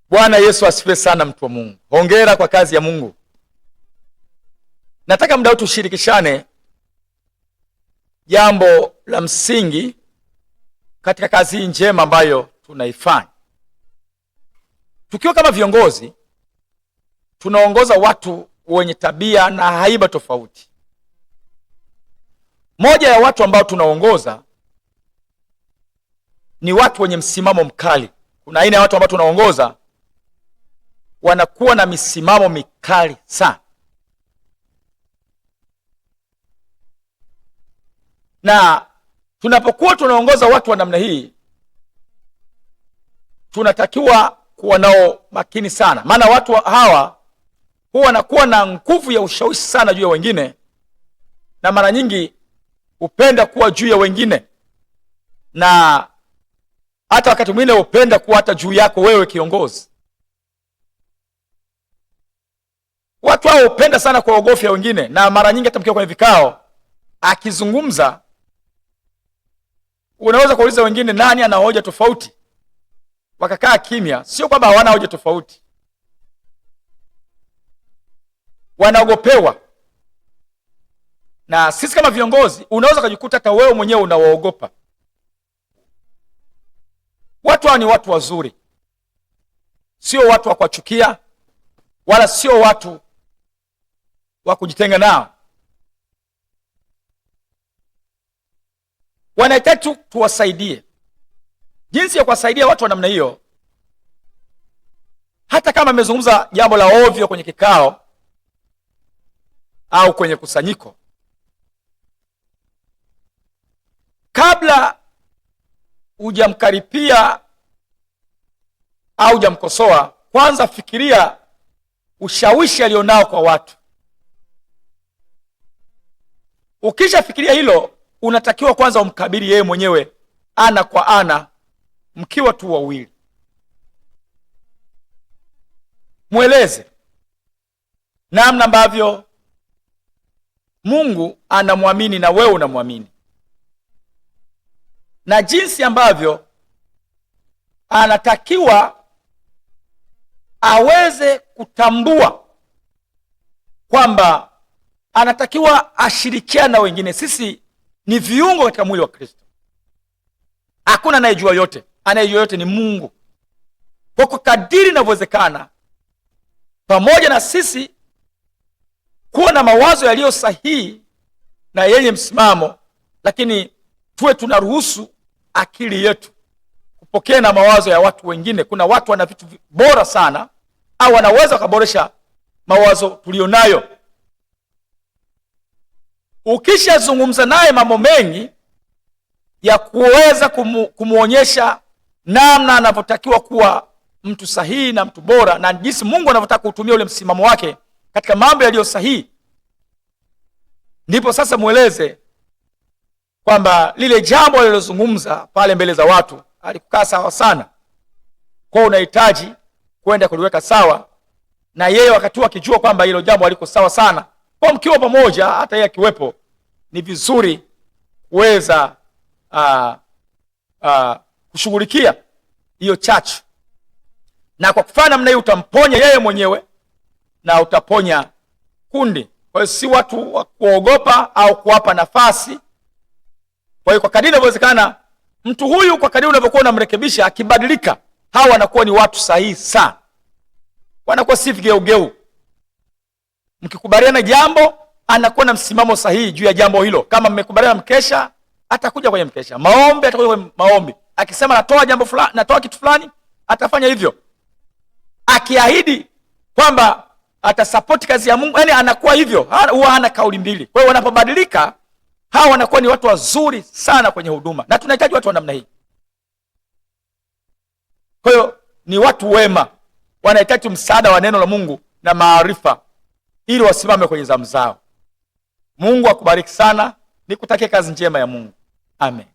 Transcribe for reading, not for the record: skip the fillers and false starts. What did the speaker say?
Bwana Yesu asifiwe sana, mtu wa Mungu. Hongera kwa kazi ya Mungu. Nataka muda huu tushirikishane jambo la msingi katika kazi hii njema ambayo tunaifanya. Tukiwa kama viongozi, tunaongoza watu wenye tabia na haiba tofauti. Moja ya watu ambao tunaongoza ni watu wenye msimamo mkali. Kuna aina ya watu ambao tunaongoza wanakuwa na misimamo mikali sana, na tunapokuwa tunaongoza watu wa namna hii tunatakiwa kuwa nao makini sana, maana watu hawa huwa wanakuwa na nguvu ya ushawishi sana juu ya wengine, na mara nyingi hupenda kuwa juu ya wengine, na hata wakati mwingine hupenda kuwa hata juu yako wewe kiongozi. Watu hao hupenda sana kuogofya wengine, na mara nyingi hata mkiwa kwenye vikao akizungumza unaweza kuuliza wengine nani ana hoja tofauti, wakakaa kimya. Sio kwamba hawana hoja tofauti, wanaogopewa. Na sisi kama viongozi unaweza kujikuta hata wewe mwenyewe unawaogopa. Watu hao ni watu wazuri, sio watu wa kuwachukia, wala sio watu wa kujitenga nao. Wanahitaji tuwasaidie. Jinsi ya kuwasaidia watu wa namna hiyo, hata kama amezungumza jambo la ovyo kwenye kikao au kwenye kusanyiko, kabla hujamkaripia au hujamkosoa, kwanza fikiria ushawishi alionao kwa watu. Ukisha fikiria hilo, unatakiwa kwanza umkabili yeye mwenyewe ana kwa ana, mkiwa tu wawili. Mweleze namna ambavyo Mungu anamwamini na wewe unamwamini, na jinsi ambavyo anatakiwa aweze kutambua kwamba anatakiwa ashirikiane na wengine. Sisi ni viungo katika mwili wa Kristo. Hakuna anayejua yote, anayejua yote ni Mungu. Kwa kadiri inavyowezekana, pamoja na sisi kuwa na mawazo yaliyo sahihi na yenye msimamo, lakini tuwe tunaruhusu akili yetu kupokea na mawazo ya watu wengine. Kuna watu wana vitu bora sana, au wanaweza wakaboresha mawazo tulionayo. Ukishazungumza naye mambo mengi ya kuweza kumuonyesha namna anavyotakiwa kuwa mtu sahihi na mtu bora, na jinsi Mungu anavyotaka kutumia ule msimamo wake katika mambo yaliyo sahihi, ndipo sasa mueleze kwamba lile jambo alilozungumza pale mbele za watu alikukaa sawa sana, kwa unahitaji kwenda kuliweka sawa na yeye, wakati akijua kwamba hilo jambo aliko sawa sana. Kwa mkiwa pamoja, hata yeye akiwepo, ni vizuri kuweza kushughulikia hiyo chachu, na kwa kufanya namna hiyo utamponya yeye mwenyewe na utaponya kundi. Kwa hiyo si watu wa kuogopa au kuwapa nafasi. Kwa hiyo kwa kadiri inavyowezekana, mtu huyu kwa kadiri unavyokuwa unamrekebisha, akibadilika, hawa wanakuwa ni watu sahihi sana, wanakuwa si vigeugeu. Mkikubaliana jambo, anakuwa na msimamo sahihi juu ya jambo hilo. Kama mmekubaliana mkesha, atakuja kwenye mkesha. Maombi, atakuja kwenye maombi. Akisema natoa jambo fulani, natoa kitu fulani, atafanya hivyo. Akiahidi kwamba atasupport kazi ya Mungu, yani anakuwa hivyo, huwa hana kauli mbili. Kwa hiyo wanapobadilika, hawa wanakuwa ni watu wazuri sana kwenye huduma, na tunahitaji watu wa namna hii. Kwa hiyo ni watu wema, wanahitaji msaada wa neno la Mungu na maarifa ili wasimame kwenye zamu zao. Mungu akubariki sana, nikutakie kazi njema ya Mungu. Amen.